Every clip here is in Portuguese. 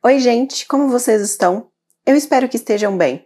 Oi gente, como vocês estão? Eu espero que estejam bem.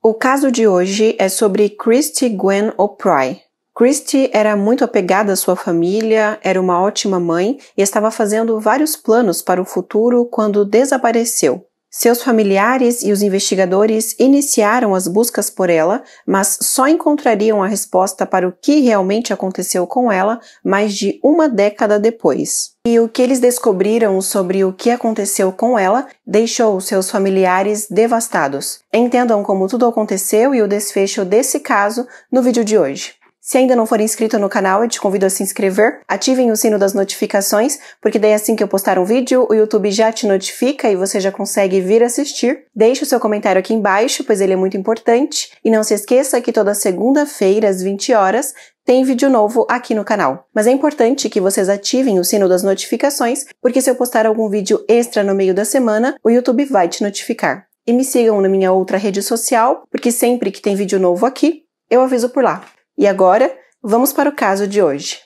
O caso de hoje é sobre Christy Gwen O'Pry. Christy era muito apegada à sua família, era uma ótima mãe e estava fazendo vários planos para o futuro quando desapareceu. Seus familiares e os investigadores iniciaram as buscas por ela, mas só encontrariam a resposta para o que realmente aconteceu com ela mais de uma década depois. E o que eles descobriram sobre o que aconteceu com ela deixou seus familiares devastados. Entendam como tudo aconteceu e o desfecho desse caso no vídeo de hoje. Se ainda não for inscrito no canal, eu te convido a se inscrever, ativem o sino das notificações, porque daí assim que eu postar um vídeo, o YouTube já te notifica e você já consegue vir assistir. Deixe o seu comentário aqui embaixo, pois ele é muito importante. E não se esqueça que toda segunda-feira, às 20 horas, tem vídeo novo aqui no canal. Mas é importante que vocês ativem o sino das notificações, porque se eu postar algum vídeo extra no meio da semana, o YouTube vai te notificar. E me sigam na minha outra rede social, porque sempre que tem vídeo novo aqui, eu aviso por lá. E agora, vamos para o caso de hoje.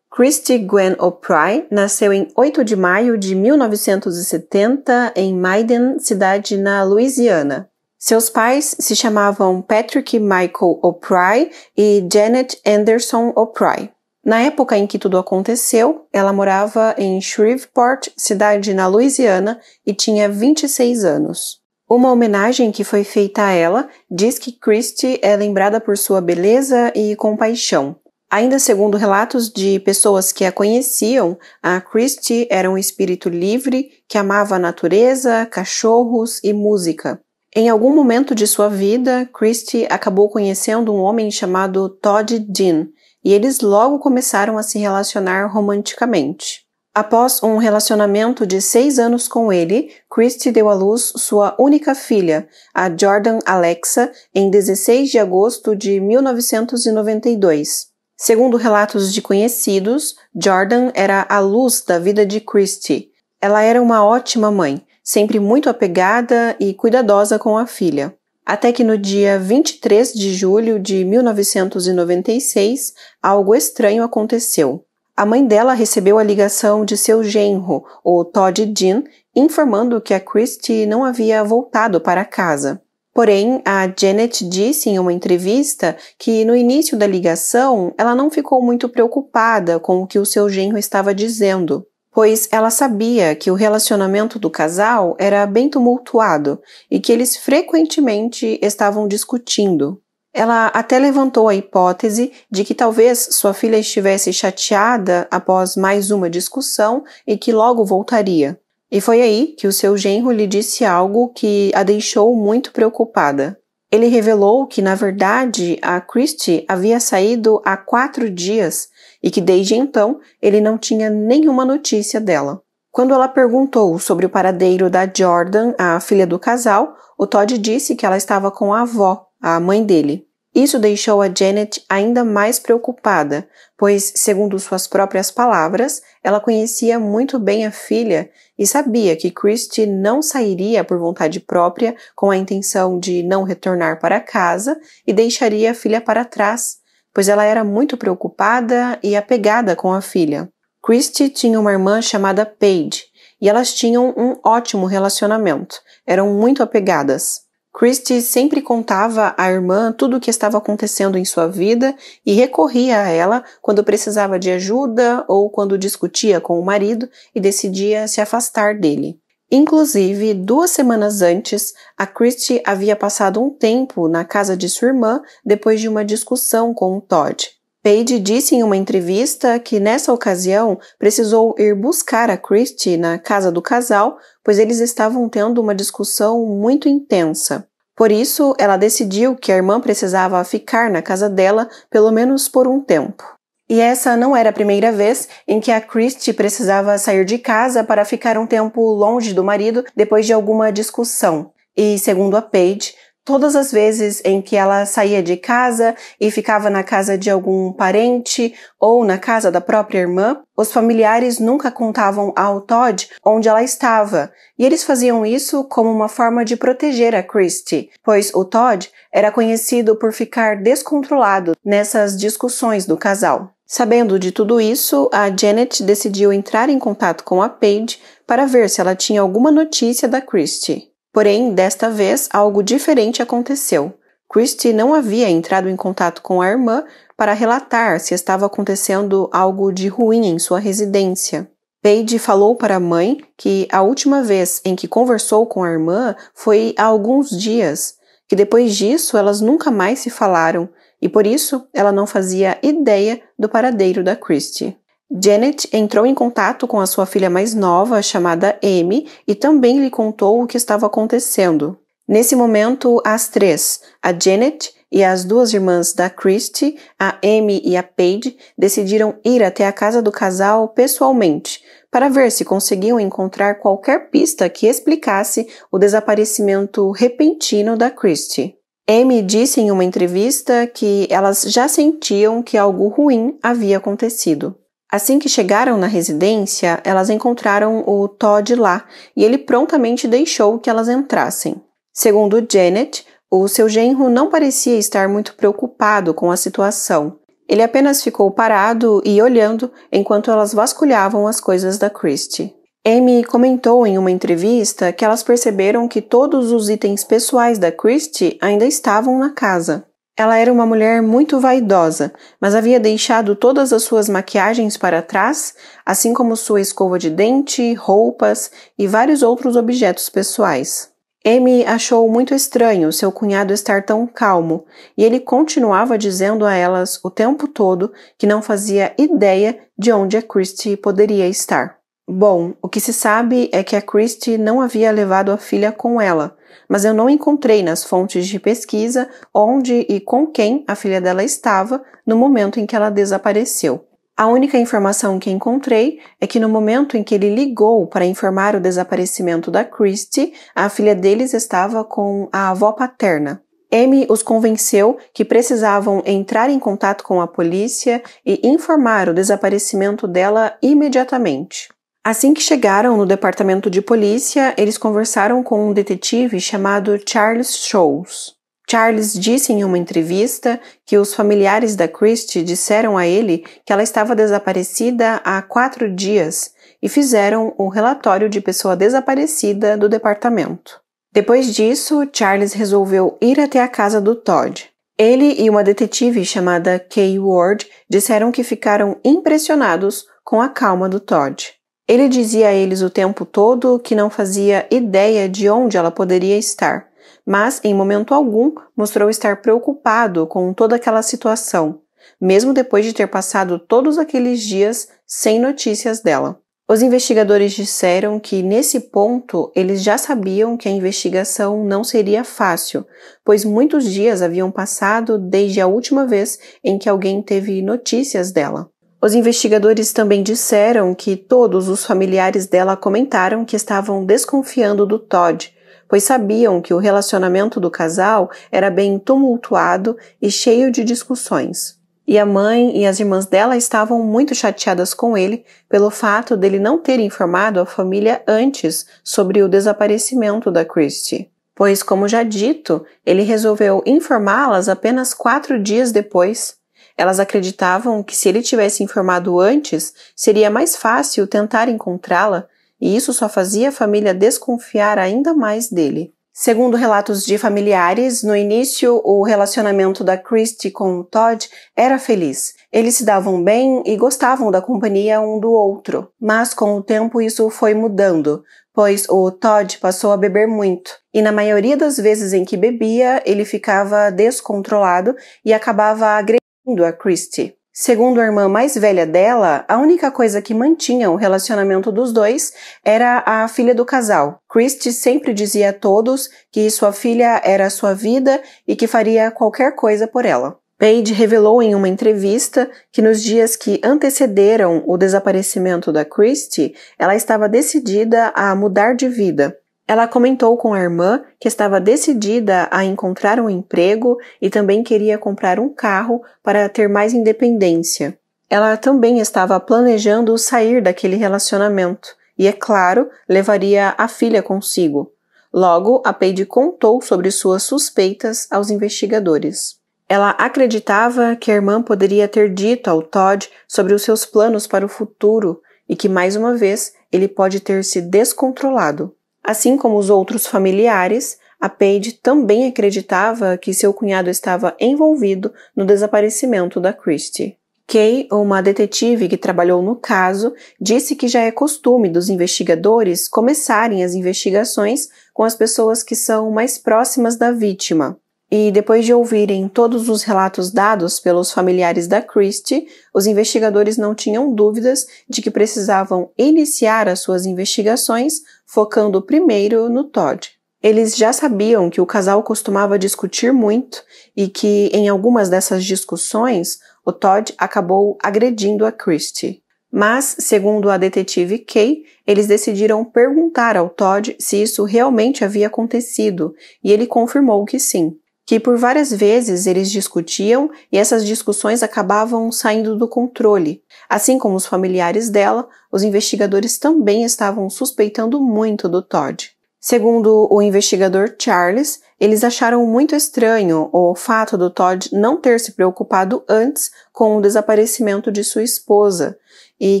Christy Gwen O'Pry nasceu em 8 de maio de 1970 em Maiden, cidade na Louisiana. Seus pais se chamavam Patrick Michael O'Pry e Janet Anderson O'Pry. Na época em que tudo aconteceu, ela morava em Shreveport, cidade na Louisiana, e tinha 26 anos. Uma homenagem que foi feita a ela diz que Christy é lembrada por sua beleza e compaixão. Ainda segundo relatos de pessoas que a conheciam, a Christy era um espírito livre que amava a natureza, cachorros e música. Em algum momento de sua vida, Christy acabou conhecendo um homem chamado Todd Dean, e eles logo começaram a se relacionar romanticamente. Após um relacionamento de 6 anos com ele, Christy deu à luz sua única filha, a Jordan Alexa, em 16 de agosto de 1992. Segundo relatos de conhecidos, Jordan era a luz da vida de Christy. Ela era uma ótima mãe, sempre muito apegada e cuidadosa com a filha. Até que no dia 23 de julho de 1996, algo estranho aconteceu. A mãe dela recebeu a ligação de seu genro, o Todd Dean, informando que a Christy não havia voltado para casa. Porém, a Janet disse em uma entrevista que no início da ligação ela não ficou muito preocupada com o que o seu genro estava dizendo, pois ela sabia que o relacionamento do casal era bem tumultuado e que eles frequentemente estavam discutindo. Ela até levantou a hipótese de que talvez sua filha estivesse chateada após mais uma discussão e que logo voltaria. E foi aí que o seu genro lhe disse algo que a deixou muito preocupada. Ele revelou que, na verdade, a Christy havia saído há 4 dias e que desde então ele não tinha nenhuma notícia dela. Quando ela perguntou sobre o paradeiro da Jordan, a filha do casal, o Todd disse que ela estava com a avó, a mãe dele. Isso deixou a Janet ainda mais preocupada, pois, segundo suas próprias palavras, ela conhecia muito bem a filha e sabia que Christy não sairia por vontade própria com a intenção de não retornar para casa e deixaria a filha para trás, pois ela era muito preocupada e apegada com a filha. Christy tinha uma irmã chamada Paige e elas tinham um ótimo relacionamento, eram muito apegadas. Christy sempre contava à irmã tudo o que estava acontecendo em sua vida e recorria a ela quando precisava de ajuda ou quando discutia com o marido e decidia se afastar dele. Inclusive, 2 semanas antes, a Christy havia passado um tempo na casa de sua irmã depois de uma discussão com o Todd. Paige disse em uma entrevista que nessa ocasião precisou ir buscar a Christy na casa do casal, pois eles estavam tendo uma discussão muito intensa. Por isso, ela decidiu que a irmã precisava ficar na casa dela pelo menos por um tempo. E essa não era a primeira vez em que a Christy precisava sair de casa para ficar um tempo longe do marido depois de alguma discussão. E, segundo a Paige, Todas as vezes em que ela saía de casa e ficava na casa de algum parente ou na casa da própria irmã, os familiares nunca contavam ao Todd onde ela estava, e eles faziam isso como uma forma de proteger a Christy, pois o Todd era conhecido por ficar descontrolado nessas discussões do casal. Sabendo de tudo isso, a Janet decidiu entrar em contato com a Paige para ver se ela tinha alguma notícia da Christy. Porém, desta vez, algo diferente aconteceu. Christy não havia entrado em contato com a irmã para relatar se estava acontecendo algo de ruim em sua residência. Paige falou para a mãe que a última vez em que conversou com a irmã foi há alguns dias, que depois disso elas nunca mais se falaram e por isso ela não fazia ideia do paradeiro da Christy. Janet entrou em contato com a sua filha mais nova, chamada Amy, e também lhe contou o que estava acontecendo. Nesse momento, as três, a Janet e as duas irmãs da Christy, a Amy e a Paige, decidiram ir até a casa do casal pessoalmente, para ver se conseguiam encontrar qualquer pista que explicasse o desaparecimento repentino da Christy. Amy disse em uma entrevista que elas já sentiam que algo ruim havia acontecido. Assim que chegaram na residência, elas encontraram o Todd lá e ele prontamente deixou que elas entrassem. Segundo Janet, o seu genro não parecia estar muito preocupado com a situação. Ele apenas ficou parado e olhando enquanto elas vasculhavam as coisas da Christy. Amy comentou em uma entrevista que elas perceberam que todos os itens pessoais da Christy ainda estavam na casa. Ela era uma mulher muito vaidosa, mas havia deixado todas as suas maquiagens para trás, assim como sua escova de dente, roupas e vários outros objetos pessoais. Amy achou muito estranho seu cunhado estar tão calmo, e ele continuava dizendo a elas o tempo todo que não fazia ideia de onde a Christy poderia estar. Bom, o que se sabe é que a Christy não havia levado a filha com ela, mas eu não encontrei nas fontes de pesquisa onde e com quem a filha dela estava no momento em que ela desapareceu. A única informação que encontrei é que no momento em que ele ligou para informar o desaparecimento da Christy, a filha deles estava com a avó paterna. Amy os convenceu que precisavam entrar em contato com a polícia e informar o desaparecimento dela imediatamente. Assim que chegaram no departamento de polícia, eles conversaram com um detetive chamado Charles Scholes. Charles disse em uma entrevista que os familiares da Christy disseram a ele que ela estava desaparecida há 4 dias e fizeram o relatório de pessoa desaparecida do departamento. Depois disso, Charles resolveu ir até a casa do Todd. Ele e uma detetive chamada Kay Ward disseram que ficaram impressionados com a calma do Todd. Ele dizia a eles o tempo todo que não fazia ideia de onde ela poderia estar, mas em momento algum mostrou estar preocupado com toda aquela situação, mesmo depois de ter passado todos aqueles dias sem notícias dela. Os investigadores disseram que nesse ponto eles já sabiam que a investigação não seria fácil, pois muitos dias haviam passado desde a última vez em que alguém teve notícias dela. Os investigadores também disseram que todos os familiares dela comentaram que estavam desconfiando do Todd, pois sabiam que o relacionamento do casal era bem tumultuado e cheio de discussões. E a mãe e as irmãs dela estavam muito chateadas com ele pelo fato dele não ter informado a família antes sobre o desaparecimento da Christy, pois, como já dito, ele resolveu informá-las apenas 4 dias depois. Elas acreditavam que se ele tivesse informado antes, seria mais fácil tentar encontrá-la, e isso só fazia a família desconfiar ainda mais dele. Segundo relatos de familiares, no início o relacionamento da Christy com o Todd era feliz. Eles se davam bem e gostavam da companhia um do outro, mas com o tempo isso foi mudando, pois o Todd passou a beber muito, e na maioria das vezes em que bebia, ele ficava descontrolado e acabava agredindo a Christy. Segundo a irmã mais velha dela, a única coisa que mantinha o relacionamento dos dois era a filha do casal. Christy sempre dizia a todos que sua filha era sua vida e que faria qualquer coisa por ela. Paige revelou em uma entrevista que nos dias que antecederam o desaparecimento da Christy, ela estava decidida a mudar de vida. Ela comentou com a irmã que estava decidida a encontrar um emprego e também queria comprar um carro para ter mais independência. Ela também estava planejando sair daquele relacionamento e, é claro, levaria a filha consigo. Logo, a Paige contou sobre suas suspeitas aos investigadores. Ela acreditava que a irmã poderia ter dito ao Todd sobre os seus planos para o futuro e que, mais uma vez, ele pode ter se descontrolado. Assim como os outros familiares, a Paige também acreditava que seu cunhado estava envolvido no desaparecimento da Christie. Kay, uma detetive que trabalhou no caso, disse que já é costume dos investigadores começarem as investigações com as pessoas que são mais próximas da vítima. E depois de ouvirem todos os relatos dados pelos familiares da Christie, os investigadores não tinham dúvidas de que precisavam iniciar as suas investigações focando primeiro no Todd. Eles já sabiam que o casal costumava discutir muito e que, em algumas dessas discussões, o Todd acabou agredindo a Christie. Mas, segundo a detetive Kay, eles decidiram perguntar ao Todd se isso realmente havia acontecido, e ele confirmou que sim. Que por várias vezes eles discutiam e essas discussões acabavam saindo do controle. Assim como os familiares dela, os investigadores também estavam suspeitando muito do Todd. Segundo o investigador Charles, eles acharam muito estranho o fato do Todd não ter se preocupado antes com o desaparecimento de sua esposa e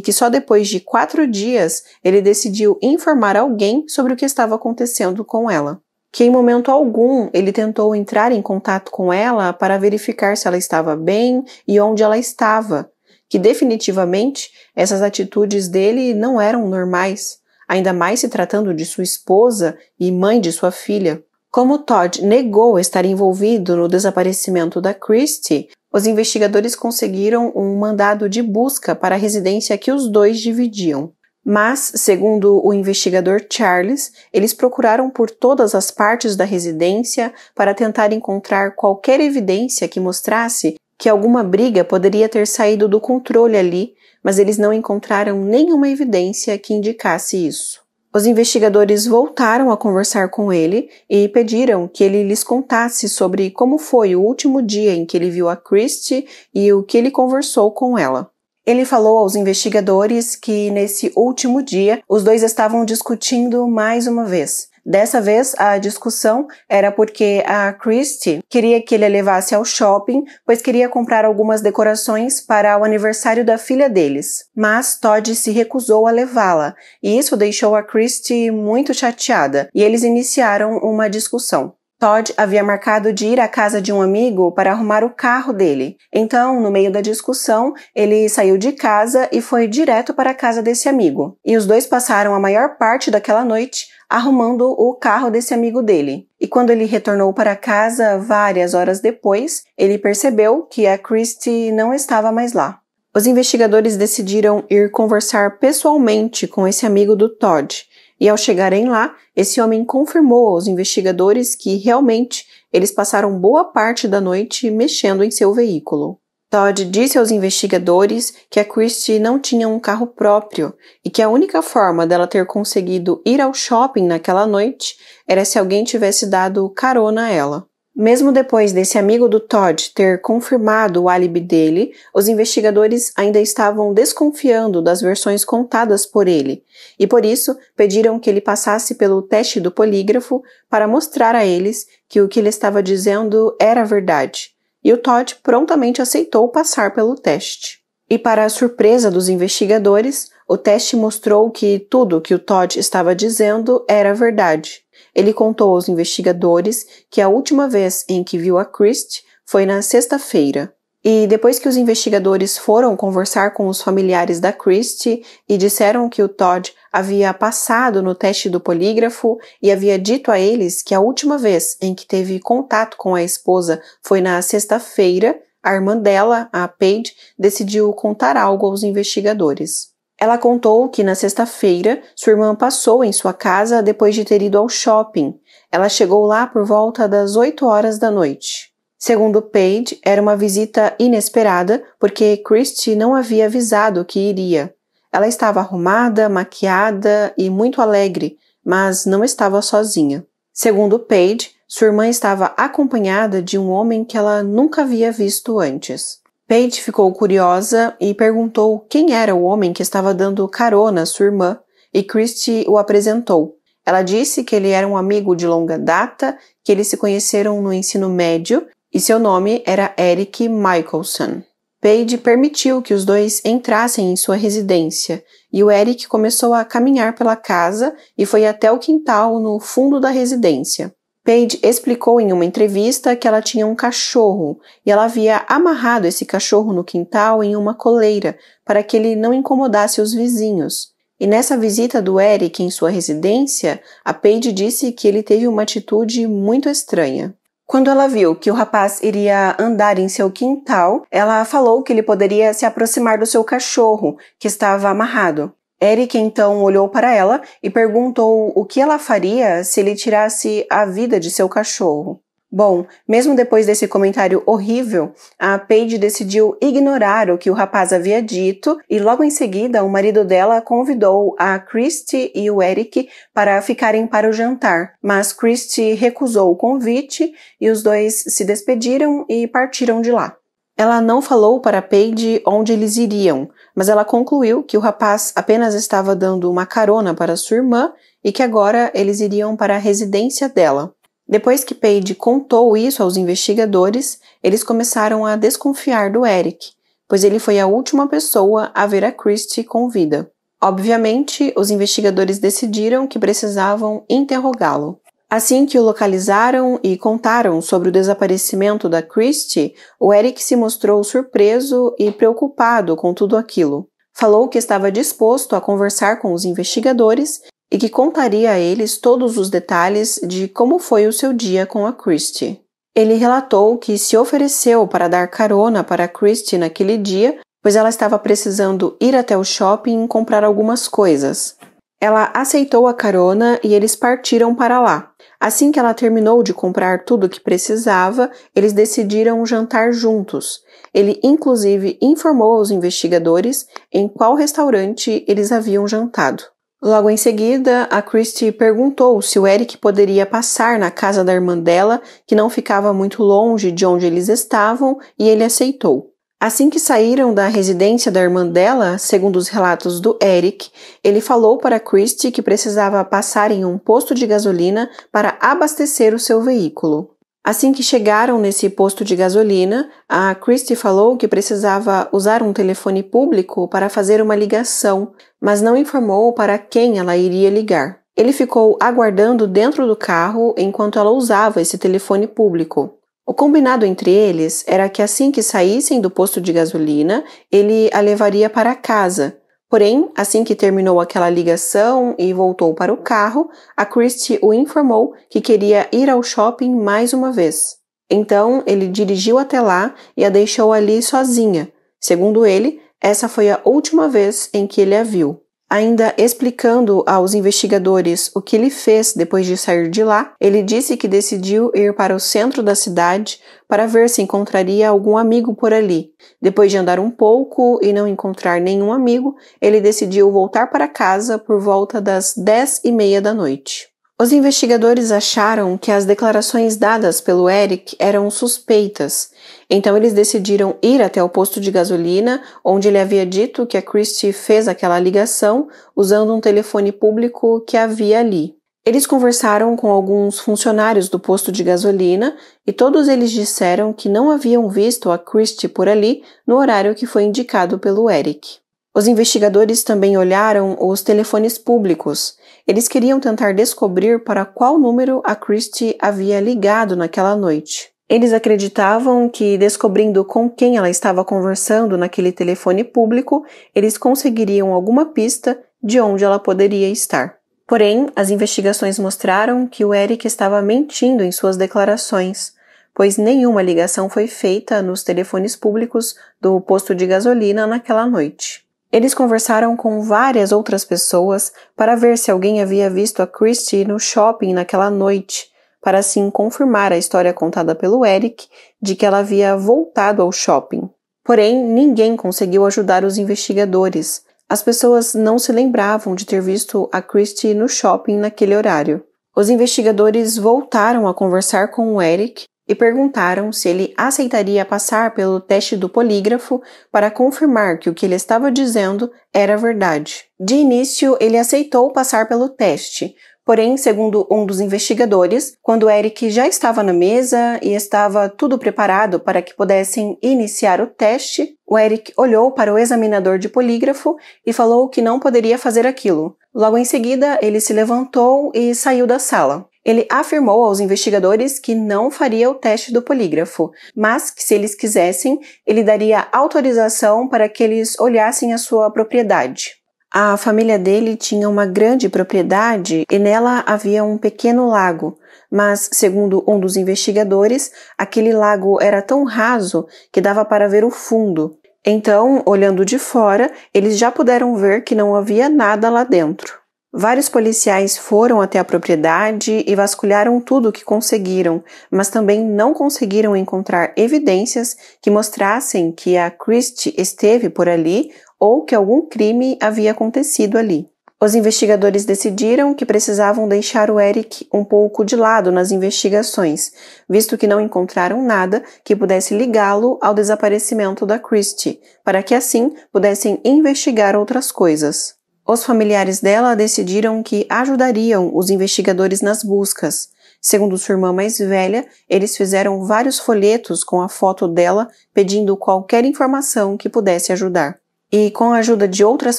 que só depois de 4 dias ele decidiu informar alguém sobre o que estava acontecendo com ela. Que em momento algum ele tentou entrar em contato com ela para verificar se ela estava bem e onde ela estava, que definitivamente essas atitudes dele não eram normais, ainda mais se tratando de sua esposa e mãe de sua filha. Como Todd negou estar envolvido no desaparecimento da Christie, os investigadores conseguiram um mandado de busca para a residência que os dois dividiam. Mas, segundo o investigador Charles, eles procuraram por todas as partes da residência para tentar encontrar qualquer evidência que mostrasse que alguma briga poderia ter saído do controle ali, mas eles não encontraram nenhuma evidência que indicasse isso. Os investigadores voltaram a conversar com ele e pediram que ele lhes contasse sobre como foi o último dia em que ele viu a Christie e o que ele conversou com ela. Ele falou aos investigadores que, nesse último dia, os dois estavam discutindo mais uma vez. Dessa vez, a discussão era porque a Christie queria que ele a levasse ao shopping, pois queria comprar algumas decorações para o aniversário da filha deles. Mas Todd se recusou a levá-la, e isso deixou a Christie muito chateada, e eles iniciaram uma discussão. Todd havia marcado de ir à casa de um amigo para arrumar o carro dele. Então, no meio da discussão, ele saiu de casa e foi direto para a casa desse amigo. E os dois passaram a maior parte daquela noite arrumando o carro desse amigo dele. E quando ele retornou para casa, várias horas depois, ele percebeu que a Christie não estava mais lá. Os investigadores decidiram ir conversar pessoalmente com esse amigo do Todd. E ao chegarem lá, esse homem confirmou aos investigadores que realmente eles passaram boa parte da noite mexendo em seu veículo. Todd disse aos investigadores que a Christie não tinha um carro próprio e que a única forma dela ter conseguido ir ao shopping naquela noite era se alguém tivesse dado carona a ela. Mesmo depois desse amigo do Todd ter confirmado o álibi dele, os investigadores ainda estavam desconfiando das versões contadas por ele, e por isso pediram que ele passasse pelo teste do polígrafo para mostrar a eles que o que ele estava dizendo era verdade. E o Todd prontamente aceitou passar pelo teste. E para a surpresa dos investigadores, o teste mostrou que tudo que o Todd estava dizendo era verdade. Ele contou aos investigadores que a última vez em que viu a Christie foi na sexta-feira. E depois que os investigadores foram conversar com os familiares da Christie e disseram que o Todd havia passado no teste do polígrafo e havia dito a eles que a última vez em que teve contato com a esposa foi na sexta-feira, a irmã dela, a Paige, decidiu contar algo aos investigadores. Ela contou que na sexta-feira sua irmã passou em sua casa depois de ter ido ao shopping. Ela chegou lá por volta das 8 horas da noite. Segundo Paige, era uma visita inesperada porque Christie não havia avisado que iria. Ela estava arrumada, maquiada e muito alegre, mas não estava sozinha. Segundo Paige, sua irmã estava acompanhada de um homem que ela nunca havia visto antes. Paige ficou curiosa e perguntou quem era o homem que estava dando carona à sua irmã, e Christie o apresentou. Ela disse que ele era um amigo de longa data, que eles se conheceram no ensino médio e seu nome era Eric Michelson. Paige permitiu que os dois entrassem em sua residência e o Eric começou a caminhar pela casa e foi até o quintal no fundo da residência. Paige explicou em uma entrevista que ela tinha um cachorro e ela havia amarrado esse cachorro no quintal em uma coleira para que ele não incomodasse os vizinhos. E nessa visita do Eric em sua residência, a Paige disse que ele teve uma atitude muito estranha. Quando ela viu que o rapaz iria andar em seu quintal, ela falou que ele poderia se aproximar do seu cachorro, que estava amarrado. Eric então olhou para ela e perguntou o que ela faria se ele tirasse a vida de seu cachorro. Bom, mesmo depois desse comentário horrível, a Paige decidiu ignorar o que o rapaz havia dito e logo em seguida o marido dela convidou a Christie e o Eric para ficarem para o jantar, mas Christie recusou o convite e os dois se despediram e partiram de lá. Ela não falou para Paige onde eles iriam, mas ela concluiu que o rapaz apenas estava dando uma carona para sua irmã e que agora eles iriam para a residência dela. Depois que Paige contou isso aos investigadores, eles começaram a desconfiar do Eric, pois ele foi a última pessoa a ver a Christie com vida. Obviamente, os investigadores decidiram que precisavam interrogá-lo. Assim que o localizaram e contaram sobre o desaparecimento da Christie, o Eric se mostrou surpreso e preocupado com tudo aquilo. Falou que estava disposto a conversar com os investigadores e que contaria a eles todos os detalhes de como foi o seu dia com a Christie. Ele relatou que se ofereceu para dar carona para a Christie naquele dia, pois ela estava precisando ir até o shopping e comprar algumas coisas. Ela aceitou a carona e eles partiram para lá. Assim que ela terminou de comprar tudo o que precisava, eles decidiram jantar juntos. Ele inclusive informou aos investigadores em qual restaurante eles haviam jantado. Logo em seguida, a Christie perguntou se o Eric poderia passar na casa da irmã dela, que não ficava muito longe de onde eles estavam, e ele aceitou. Assim que saíram da residência da irmã dela, segundo os relatos do Eric, ele falou para Christie que precisava passar em um posto de gasolina para abastecer o seu veículo. Assim que chegaram nesse posto de gasolina, a Christie falou que precisava usar um telefone público para fazer uma ligação, mas não informou para quem ela iria ligar. Ele ficou aguardando dentro do carro enquanto ela usava esse telefone público. O combinado entre eles era que assim que saíssem do posto de gasolina, ele a levaria para casa. Porém, assim que terminou aquela ligação e voltou para o carro, a Christie o informou que queria ir ao shopping mais uma vez. Então, ele dirigiu até lá e a deixou ali sozinha. Segundo ele, essa foi a última vez em que ele a viu. Ainda explicando aos investigadores o que ele fez depois de sair de lá, ele disse que decidiu ir para o centro da cidade para ver se encontraria algum amigo por ali. Depois de andar um pouco e não encontrar nenhum amigo, ele decidiu voltar para casa por volta das 10h30 da noite. Os investigadores acharam que as declarações dadas pelo Eric eram suspeitas, então eles decidiram ir até o posto de gasolina, onde ele havia dito que a Christie fez aquela ligação usando um telefone público que havia ali. Eles conversaram com alguns funcionários do posto de gasolina e todos eles disseram que não haviam visto a Christie por ali no horário que foi indicado pelo Eric. Os investigadores também olharam os telefones públicos. Eles queriam tentar descobrir para qual número a Christie havia ligado naquela noite. Eles acreditavam que, descobrindo com quem ela estava conversando naquele telefone público, eles conseguiriam alguma pista de onde ela poderia estar. Porém, as investigações mostraram que o Eric estava mentindo em suas declarações, pois nenhuma ligação foi feita nos telefones públicos do posto de gasolina naquela noite. Eles conversaram com várias outras pessoas para ver se alguém havia visto a Christie no shopping naquela noite, para assim confirmar a história contada pelo Eric de que ela havia voltado ao shopping. Porém, ninguém conseguiu ajudar os investigadores. As pessoas não se lembravam de ter visto a Christy no shopping naquele horário. Os investigadores voltaram a conversar com o Eric e perguntaram se ele aceitaria passar pelo teste do polígrafo para confirmar que o que ele estava dizendo era verdade. De início, ele aceitou passar pelo teste, porém, segundo um dos investigadores, quando Eric já estava na mesa e estava tudo preparado para que pudessem iniciar o teste, o Eric olhou para o examinador de polígrafo e falou que não poderia fazer aquilo. Logo em seguida, ele se levantou e saiu da sala. Ele afirmou aos investigadores que não faria o teste do polígrafo, mas que se eles quisessem, ele daria autorização para que eles olhassem a sua propriedade. A família dele tinha uma grande propriedade e nela havia um pequeno lago, mas, segundo um dos investigadores, aquele lago era tão raso que dava para ver o fundo. Então, olhando de fora, eles já puderam ver que não havia nada lá dentro. Vários policiais foram até a propriedade e vasculharam tudo o que conseguiram, mas também não conseguiram encontrar evidências que mostrassem que a Christy esteve por ali ou que algum crime havia acontecido ali. Os investigadores decidiram que precisavam deixar o Eric um pouco de lado nas investigações, visto que não encontraram nada que pudesse ligá-lo ao desaparecimento da Christy, para que assim pudessem investigar outras coisas. Os familiares dela decidiram que ajudariam os investigadores nas buscas. Segundo sua irmã mais velha, eles fizeram vários folhetos com a foto dela pedindo qualquer informação que pudesse ajudar. E com a ajuda de outras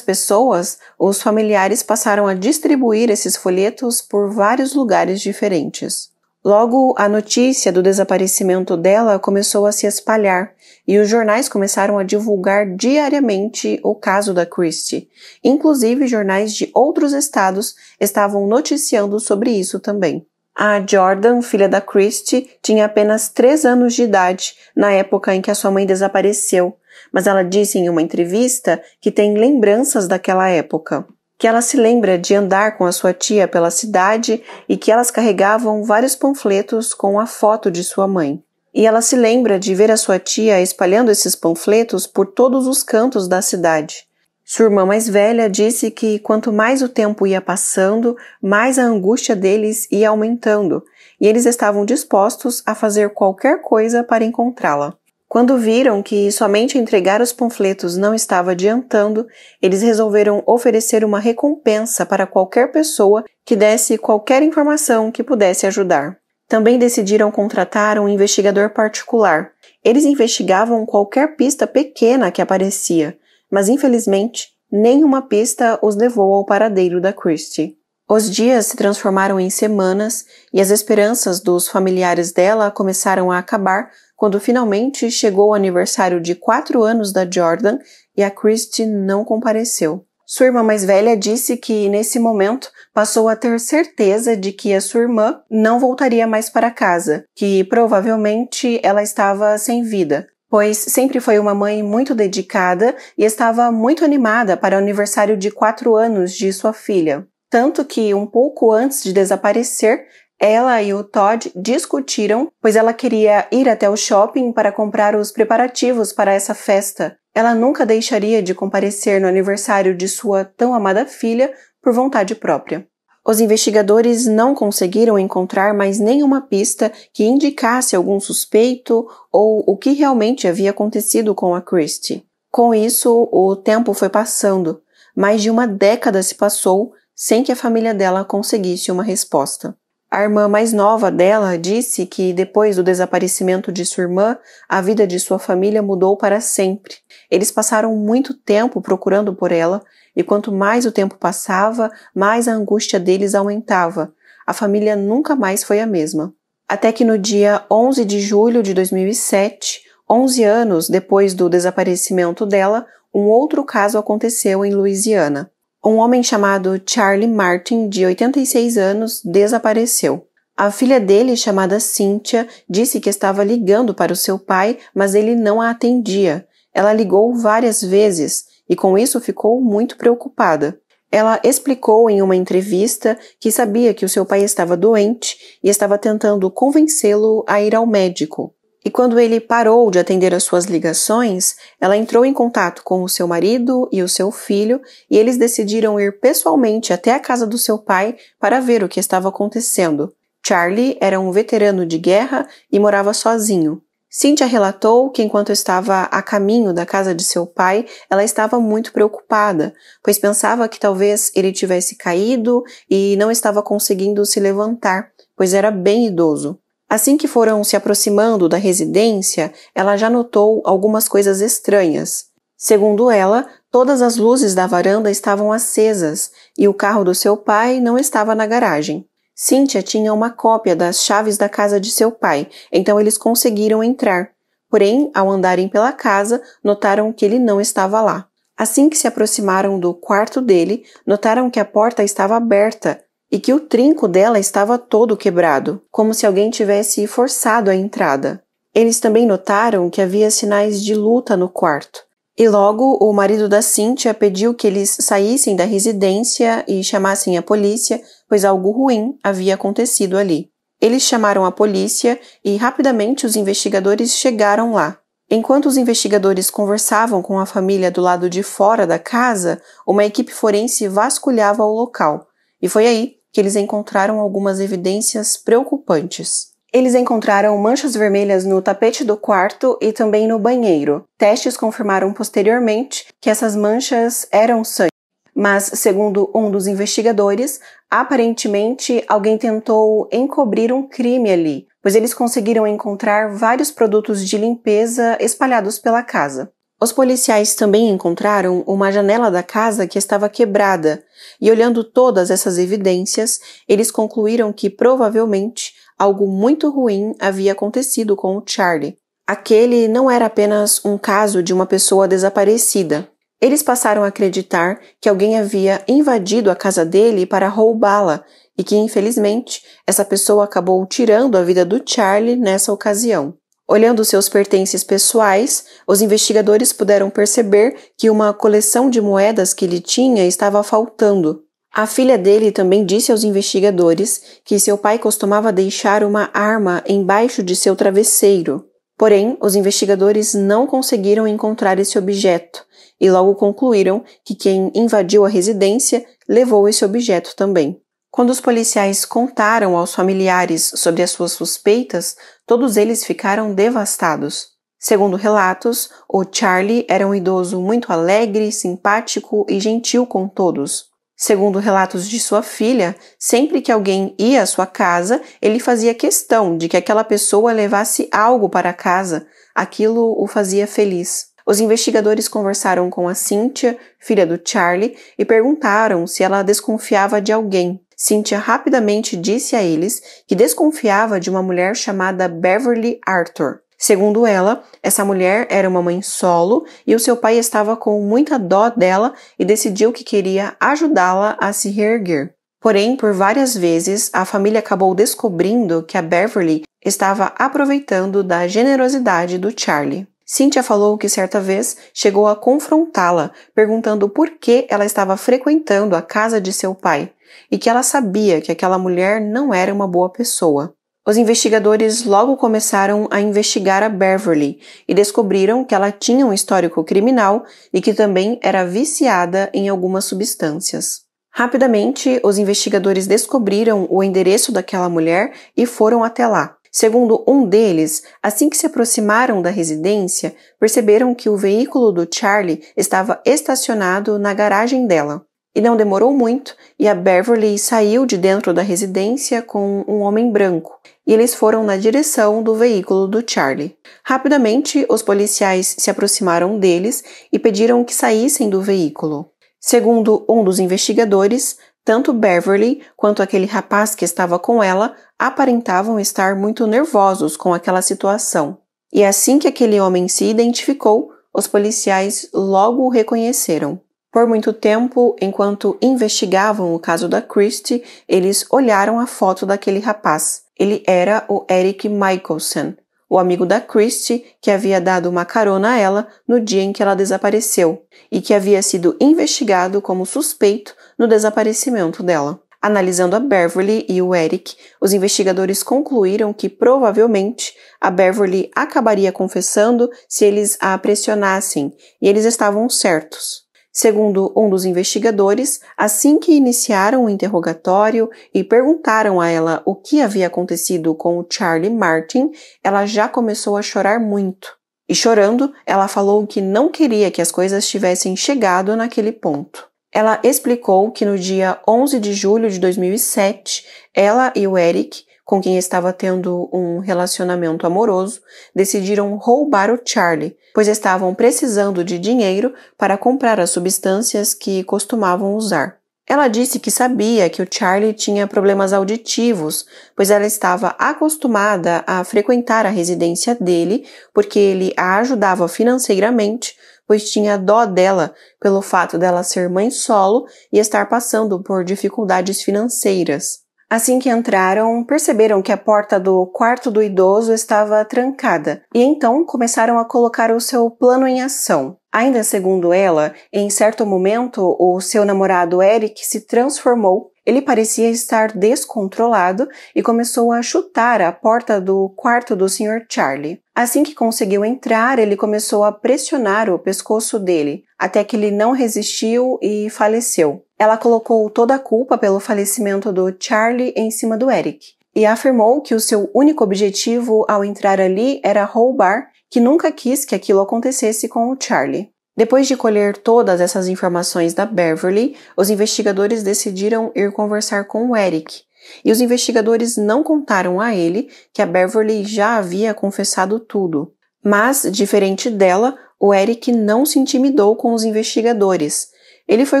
pessoas, os familiares passaram a distribuir esses folhetos por vários lugares diferentes. Logo, a notícia do desaparecimento dela começou a se espalhar e os jornais começaram a divulgar diariamente o caso da Christy. Inclusive, jornais de outros estados estavam noticiando sobre isso também. A Jordan, filha da Christy, tinha apenas 3 anos de idade na época em que a sua mãe desapareceu, mas ela disse em uma entrevista que tem lembranças daquela época. Que ela se lembra de andar com a sua tia pela cidade e que elas carregavam vários panfletos com a foto de sua mãe. E ela se lembra de ver a sua tia espalhando esses panfletos por todos os cantos da cidade. Sua irmã mais velha disse que quanto mais o tempo ia passando, mais a angústia deles ia aumentando, e eles estavam dispostos a fazer qualquer coisa para encontrá-la. Quando viram que somente entregar os panfletos não estava adiantando, eles resolveram oferecer uma recompensa para qualquer pessoa que desse qualquer informação que pudesse ajudar. Também decidiram contratar um investigador particular. Eles investigavam qualquer pista pequena que aparecia, mas infelizmente nenhuma pista os levou ao paradeiro da Christy. Os dias se transformaram em semanas e as esperanças dos familiares dela começaram a acabar quando finalmente chegou o aniversário de 4 anos da Jordan e a Christy não compareceu. Sua irmã mais velha disse que, nesse momento, passou a ter certeza de que a sua irmã não voltaria mais para casa, que provavelmente ela estava sem vida, pois sempre foi uma mãe muito dedicada e estava muito animada para o aniversário de 4 anos de sua filha. Tanto que, um pouco antes de desaparecer, ela e o Todd discutiram, pois ela queria ir até o shopping para comprar os preparativos para essa festa. Ela nunca deixaria de comparecer no aniversário de sua tão amada filha por vontade própria. Os investigadores não conseguiram encontrar mais nenhuma pista que indicasse algum suspeito ou o que realmente havia acontecido com a Christy. Com isso, o tempo foi passando. Mais de uma década se passou sem que a família dela conseguisse uma resposta. A irmã mais nova dela disse que depois do desaparecimento de sua irmã, a vida de sua família mudou para sempre. Eles passaram muito tempo procurando por ela e quanto mais o tempo passava, mais a angústia deles aumentava. A família nunca mais foi a mesma. Até que no dia 11 de julho de 2007, 11 anos depois do desaparecimento dela, um outro caso aconteceu em Louisiana. Um homem chamado Charlie Martin, de 86 anos, desapareceu. A filha dele, chamada Cynthia, disse que estava ligando para o seu pai, mas ele não a atendia. Ela ligou várias vezes e com isso ficou muito preocupada. Ela explicou em uma entrevista que sabia que o seu pai estava doente e estava tentando convencê-lo a ir ao médico. E quando ele parou de atender as suas ligações, ela entrou em contato com o seu marido e o seu filho e eles decidiram ir pessoalmente até a casa do seu pai para ver o que estava acontecendo. Charlie era um veterano de guerra e morava sozinho. Cynthia relatou que enquanto estava a caminho da casa de seu pai, ela estava muito preocupada, pois pensava que talvez ele tivesse caído e não estava conseguindo se levantar, pois era bem idoso. Assim que foram se aproximando da residência, ela já notou algumas coisas estranhas. Segundo ela, todas as luzes da varanda estavam acesas e o carro do seu pai não estava na garagem. Cynthia tinha uma cópia das chaves da casa de seu pai, então eles conseguiram entrar. Porém, ao andarem pela casa, notaram que ele não estava lá. Assim que se aproximaram do quarto dele, notaram que a porta estava aberta e que o trinco dela estava todo quebrado, como se alguém tivesse forçado a entrada. Eles também notaram que havia sinais de luta no quarto. E logo o marido da Cynthia pediu que eles saíssem da residência e chamassem a polícia, pois algo ruim havia acontecido ali. Eles chamaram a polícia e rapidamente os investigadores chegaram lá. Enquanto os investigadores conversavam com a família do lado de fora da casa, uma equipe forense vasculhava o local. E foi aí que eles encontraram algumas evidências preocupantes. Eles encontraram manchas vermelhas no tapete do quarto e também no banheiro. Testes confirmaram posteriormente que essas manchas eram sangue. Mas, segundo um dos investigadores, aparentemente alguém tentou encobrir um crime ali, pois eles conseguiram encontrar vários produtos de limpeza espalhados pela casa. Os policiais também encontraram uma janela da casa que estava quebrada, e olhando todas essas evidências, eles concluíram que provavelmente algo muito ruim havia acontecido com o Charlie. Aquele não era apenas um caso de uma pessoa desaparecida. Eles passaram a acreditar que alguém havia invadido a casa dele para roubá-la e que, infelizmente, essa pessoa acabou tirando a vida do Charlie nessa ocasião. Olhando seus pertences pessoais, os investigadores puderam perceber que uma coleção de moedas que ele tinha estava faltando. A filha dele também disse aos investigadores que seu pai costumava deixar uma arma embaixo de seu travesseiro. Porém, os investigadores não conseguiram encontrar esse objeto e logo concluíram que quem invadiu a residência levou esse objeto também. Quando os policiais contaram aos familiares sobre as suas suspeitas, todos eles ficaram devastados. Segundo relatos, o Charlie era um idoso muito alegre, simpático e gentil com todos. Segundo relatos de sua filha, sempre que alguém ia à sua casa, ele fazia questão de que aquela pessoa levasse algo para casa. Aquilo o fazia feliz. Os investigadores conversaram com a Cynthia, filha do Charlie, e perguntaram se ela desconfiava de alguém. Cynthia rapidamente disse a eles que desconfiava de uma mulher chamada Beverly Arthur. Segundo ela, essa mulher era uma mãe solo e o seu pai estava com muita dó dela e decidiu que queria ajudá-la a se reerguer. Porém, por várias vezes, a família acabou descobrindo que a Beverly estava aproveitando da generosidade do Charlie. Cynthia falou que certa vez chegou a confrontá-la, perguntando por que ela estava frequentando a casa de seu pai, e que ela sabia que aquela mulher não era uma boa pessoa. Os investigadores logo começaram a investigar a Beverly e descobriram que ela tinha um histórico criminal e que também era viciada em algumas substâncias. Rapidamente, os investigadores descobriram o endereço daquela mulher e foram até lá. Segundo um deles, assim que se aproximaram da residência, perceberam que o veículo do Charlie estava estacionado na garagem dela. E não demorou muito, e a Beverly saiu de dentro da residência com um homem branco, e eles foram na direção do veículo do Charlie. Rapidamente, os policiais se aproximaram deles e pediram que saíssem do veículo. Segundo um dos investigadores, tanto Beverly quanto aquele rapaz que estava com ela aparentavam estar muito nervosos com aquela situação. E assim que aquele homem se identificou, os policiais logo o reconheceram. Por muito tempo, enquanto investigavam o caso da Christie, eles olharam a foto daquele rapaz. Ele era o Eric Michelson, o amigo da Christie que havia dado uma carona a ela no dia em que ela desapareceu e que havia sido investigado como suspeito no desaparecimento dela. Analisando a Beverly e o Eric, os investigadores concluíram que provavelmente a Beverly acabaria confessando se eles a pressionassem, e eles estavam certos. Segundo um dos investigadores, assim que iniciaram o interrogatório e perguntaram a ela o que havia acontecido com o Charlie Martin, ela já começou a chorar muito. E chorando, ela falou que não queria que as coisas tivessem chegado naquele ponto. Ela explicou que no dia 11 de julho de 2007, ela e o Eric, com quem estava tendo um relacionamento amoroso, decidiram roubar o Charlie, pois estavam precisando de dinheiro para comprar as substâncias que costumavam usar. Ela disse que sabia que o Charlie tinha problemas auditivos, pois ela estava acostumada a frequentar a residência dele porque ele a ajudava financeiramente, pois tinha dó dela pelo fato dela ser mãe solo e estar passando por dificuldades financeiras. Assim que entraram, perceberam que a porta do quarto do idoso estava trancada e então começaram a colocar o seu plano em ação. Ainda segundo ela, em certo momento, o seu namorado Eric se transformou. Ele parecia estar descontrolado e começou a chutar a porta do quarto do Sr. Charlie. Assim que conseguiu entrar, ele começou a pressionar o pescoço dele, até que ele não resistiu e faleceu. Ela colocou toda a culpa pelo falecimento do Charlie em cima do Eric e afirmou que o seu único objetivo ao entrar ali era roubar, que nunca quis que aquilo acontecesse com o Charlie. Depois de colher todas essas informações da Beverly, os investigadores decidiram ir conversar com o Eric. E os investigadores não contaram a ele que a Beverly já havia confessado tudo. Mas, diferente dela, o Eric não se intimidou com os investigadores. Ele foi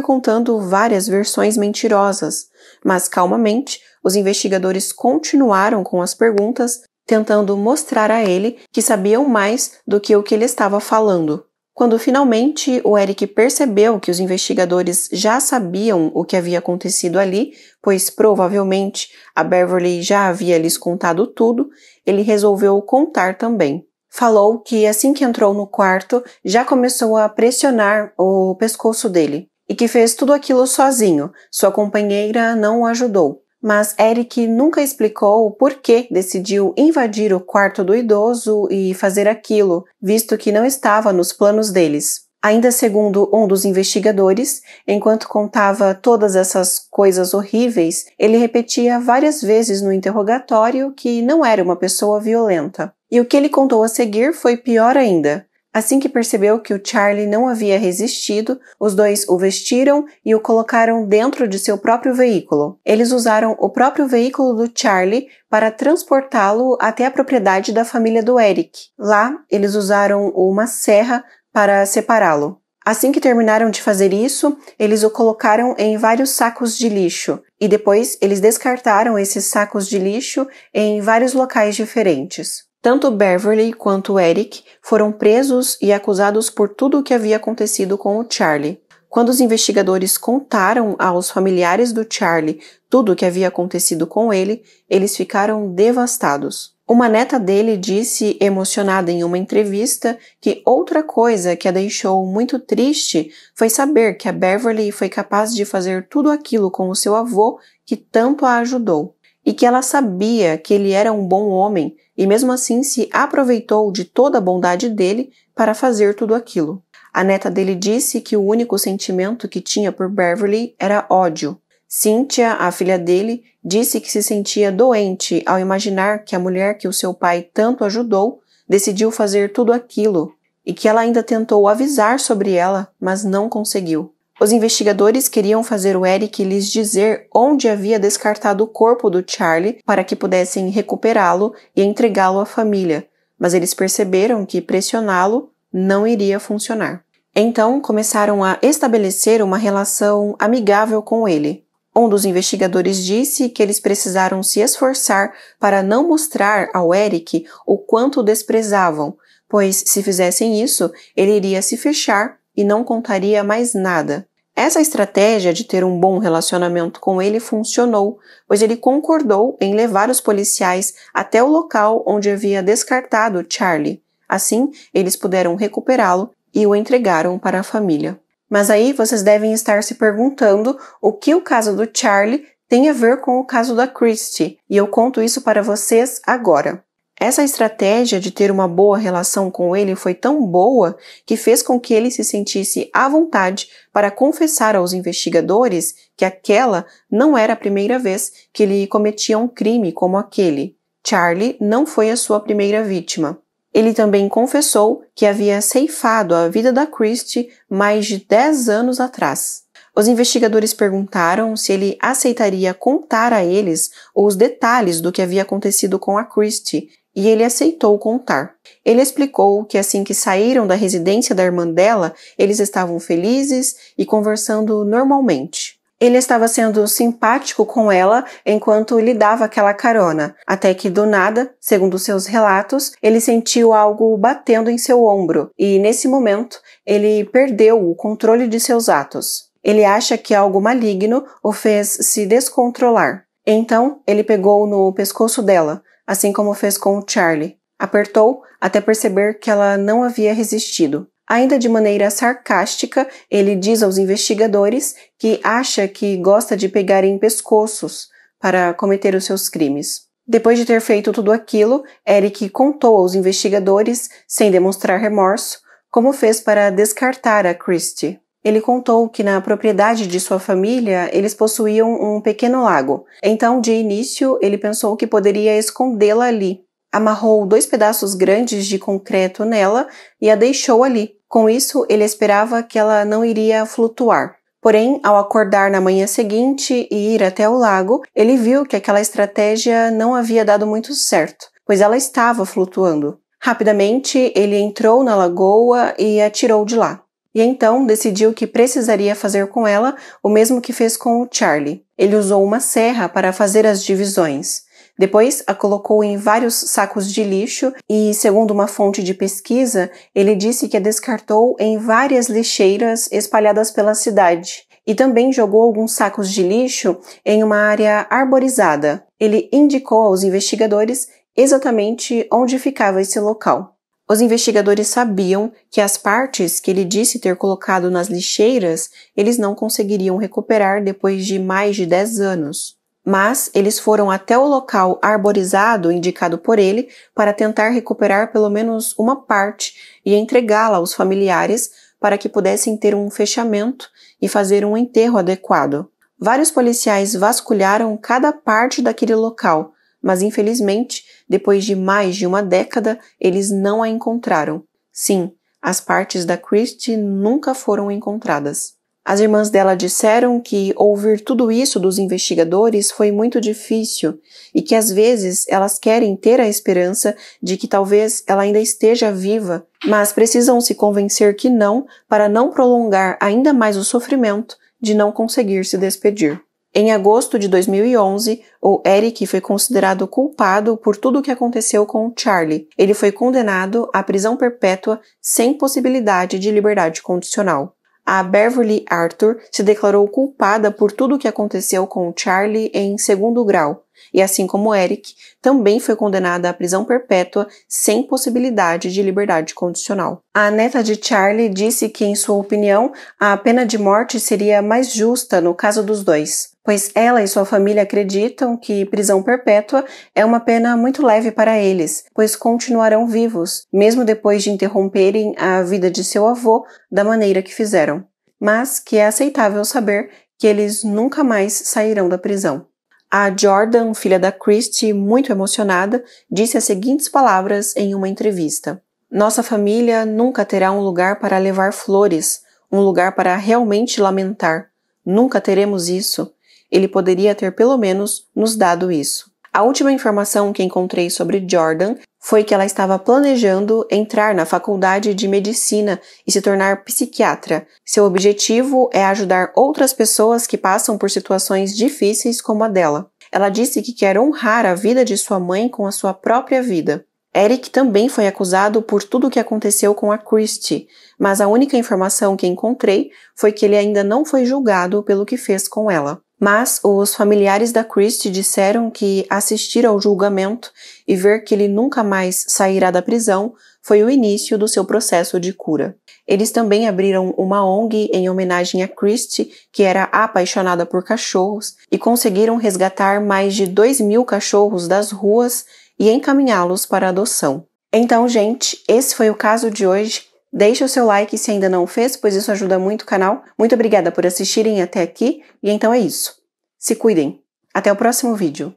contando várias versões mentirosas, mas calmamente os investigadores continuaram com as perguntas, tentando mostrar a ele que sabiam mais do que o que ele estava falando. Quando finalmente o Eric percebeu que os investigadores já sabiam o que havia acontecido ali, pois provavelmente a Beverly já havia lhes contado tudo, ele resolveu contar também. Falou que assim que entrou no quarto, já começou a pressionar o pescoço dele e que fez tudo aquilo sozinho, sua companheira não o ajudou. Mas Eric nunca explicou por que decidiu invadir o quarto do idoso e fazer aquilo, visto que não estava nos planos deles. Ainda segundo um dos investigadores, enquanto contava todas essas coisas horríveis, ele repetia várias vezes no interrogatório que não era uma pessoa violenta. E o que ele contou a seguir foi pior ainda. Assim que percebeu que o Charlie não havia resistido, os dois o vestiram e o colocaram dentro de seu próprio veículo. Eles usaram o próprio veículo do Charlie para transportá-lo até a propriedade da família do Eric. Lá, eles usaram uma serra para separá-lo. Assim que terminaram de fazer isso, eles o colocaram em vários sacos de lixo e depois eles descartaram esses sacos de lixo em vários locais diferentes. Tanto Beverly quanto Eric foram presos e acusados por tudo o que havia acontecido com o Charlie. Quando os investigadores contaram aos familiares do Charlie tudo o que havia acontecido com ele, eles ficaram devastados. Uma neta dele disse, emocionada em uma entrevista, que outra coisa que a deixou muito triste foi saber que a Beverly foi capaz de fazer tudo aquilo com o seu avô que tanto a ajudou, e que ela sabia que ele era um bom homem e mesmo assim se aproveitou de toda a bondade dele para fazer tudo aquilo. A neta dele disse que o único sentimento que tinha por Beverly era ódio. Cynthia, a filha dele, disse que se sentia doente ao imaginar que a mulher que o seu pai tanto ajudou decidiu fazer tudo aquilo e que ela ainda tentou avisar sobre ela, mas não conseguiu. Os investigadores queriam fazer o Eric lhes dizer onde havia descartado o corpo do Charlie para que pudessem recuperá-lo e entregá-lo à família, mas eles perceberam que pressioná-lo não iria funcionar. Então começaram a estabelecer uma relação amigável com ele. Um dos investigadores disse que eles precisaram se esforçar para não mostrar ao Eric o quanto o desprezavam, pois se fizessem isso, ele iria se fechar e não contaria mais nada. Essa estratégia de ter um bom relacionamento com ele funcionou, pois ele concordou em levar os policiais até o local onde havia descartado Charlie. Assim, eles puderam recuperá-lo e o entregaram para a família. Mas aí vocês devem estar se perguntando o que o caso do Charlie tem a ver com o caso da Christy, e eu conto isso para vocês agora. Essa estratégia de ter uma boa relação com ele foi tão boa que fez com que ele se sentisse à vontade para confessar aos investigadores que aquela não era a primeira vez que ele cometia um crime como aquele. Charlie não foi a sua primeira vítima. Ele também confessou que havia ceifado a vida da Christie mais de 10 anos atrás. Os investigadores perguntaram se ele aceitaria contar a eles os detalhes do que havia acontecido com a Christie, e ele aceitou contar. Ele explicou que assim que saíram da residência da irmã dela, eles estavam felizes e conversando normalmente. Ele estava sendo simpático com ela enquanto lhe dava aquela carona, até que do nada, segundo seus relatos, ele sentiu algo batendo em seu ombro e, nesse momento, ele perdeu o controle de seus atos. Ele acha que algo maligno o fez se descontrolar. Então, ele pegou no pescoço dela, assim como fez com o Charlie. Apertou até perceber que ela não havia resistido. Ainda de maneira sarcástica, ele diz aos investigadores que acha que gosta de pegar em pescoços para cometer os seus crimes. Depois de ter feito tudo aquilo, Eric contou aos investigadores, sem demonstrar remorso, como fez para descartar a Christie. Ele contou que na propriedade de sua família eles possuíam um pequeno lago. Então, de início, ele pensou que poderia escondê-la ali. Amarrou 2 pedaços grandes de concreto nela e a deixou ali. Com isso, ele esperava que ela não iria flutuar. Porém, ao acordar na manhã seguinte e ir até o lago, ele viu que aquela estratégia não havia dado muito certo, pois ela estava flutuando. Rapidamente, ele entrou na lagoa e a tirou de lá. E então decidiu que precisaria fazer com ela o mesmo que fez com o Charlie. Ele usou uma serra para fazer as divisões. Depois a colocou em vários sacos de lixo e, segundo uma fonte de pesquisa, ele disse que a descartou em várias lixeiras espalhadas pela cidade. E também jogou alguns sacos de lixo em uma área arborizada. Ele indicou aos investigadores exatamente onde ficava esse local. Os investigadores sabiam que as partes que ele disse ter colocado nas lixeiras, eles não conseguiriam recuperar depois de mais de 10 anos. Mas eles foram até o local arborizado indicado por ele para tentar recuperar pelo menos uma parte e entregá-la aos familiares para que pudessem ter um fechamento e fazer um enterro adequado. Vários policiais vasculharam cada parte daquele local, mas infelizmente, depois de mais de uma década, eles não a encontraram. Sim, as partes da Christie nunca foram encontradas. As irmãs dela disseram que ouvir tudo isso dos investigadores foi muito difícil e que às vezes elas querem ter a esperança de que talvez ela ainda esteja viva, mas precisam se convencer que não para não prolongar ainda mais o sofrimento de não conseguir se despedir. Em agosto de 2011, o Eric foi considerado culpado por tudo o que aconteceu com o Charlie. Ele foi condenado à prisão perpétua sem possibilidade de liberdade condicional. A Beverly Arthur se declarou culpada por tudo o que aconteceu com o Charlie em 2º grau, e assim como Eric, também foi condenada à prisão perpétua sem possibilidade de liberdade condicional. A neta de Charlie disse que, em sua opinião, a pena de morte seria mais justa no caso dos dois, pois ela e sua família acreditam que prisão perpétua é uma pena muito leve para eles, pois continuarão vivos, mesmo depois de interromperem a vida de seu avô da maneira que fizeram, mas que é aceitável saber que eles nunca mais sairão da prisão. A Jordan, filha da Christie, muito emocionada, disse as seguintes palavras em uma entrevista: "Nossa família nunca terá um lugar para levar flores, um lugar para realmente lamentar. Nunca teremos isso. Ele poderia ter pelo menos nos dado isso." A última informação que encontrei sobre Jordan foi que ela estava planejando entrar na faculdade de medicina e se tornar psiquiatra. Seu objetivo é ajudar outras pessoas que passam por situações difíceis como a dela. Ela disse que quer honrar a vida de sua mãe com a sua própria vida. Eric também foi acusado por tudo o que aconteceu com a Christie, mas a única informação que encontrei foi que ele ainda não foi julgado pelo que fez com ela. Mas os familiares da Christie disseram que assistir ao julgamento e ver que ele nunca mais sairá da prisão foi o início do seu processo de cura. Eles também abriram uma ONG em homenagem a Christie, que era apaixonada por cachorros, e conseguiram resgatar mais de 2.000 cachorros das ruas e encaminhá-los para adoção. Então, gente, esse foi o caso de hoje. Deixe o seu like se ainda não fez, pois isso ajuda muito o canal. Muito obrigada por assistirem até aqui, e então é isso. Se cuidem. Até o próximo vídeo.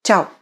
Tchau!